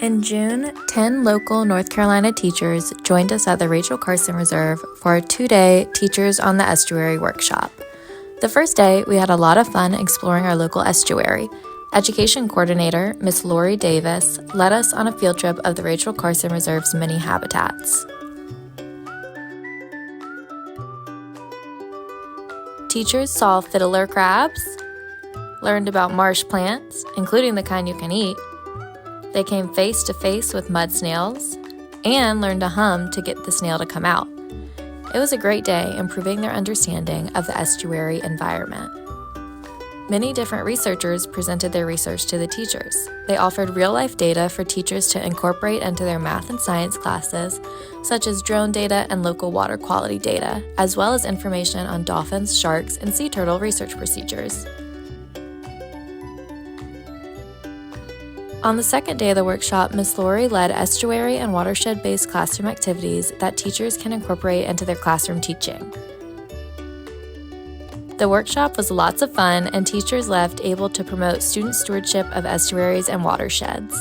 In June, 10 local North Carolina teachers joined us at the Rachel Carson Reserve for a 2-day Teachers on the Estuary workshop. The first day, we had a lot of fun exploring our local estuary. Education coordinator, Miss Lori Davis, led us on a field trip of the Rachel Carson Reserve's many habitats. Teachers saw fiddler crabs, learned about marsh plants, including the kind you can eat. They came face to face with mud snails and learned to hum to get the snail to come out. It was a great day, improving their understanding of the estuary environment. Many different researchers presented their research to the teachers. They offered real-life data for teachers to incorporate into their math and science classes, such as drone data and local water quality data, as well as information on dolphins, sharks, and sea turtle research procedures. On the second day of the workshop, Ms. Lori led estuary and watershed-based classroom activities that teachers can incorporate into their classroom teaching. The workshop was lots of fun, and teachers left able to promote student stewardship of estuaries and watersheds.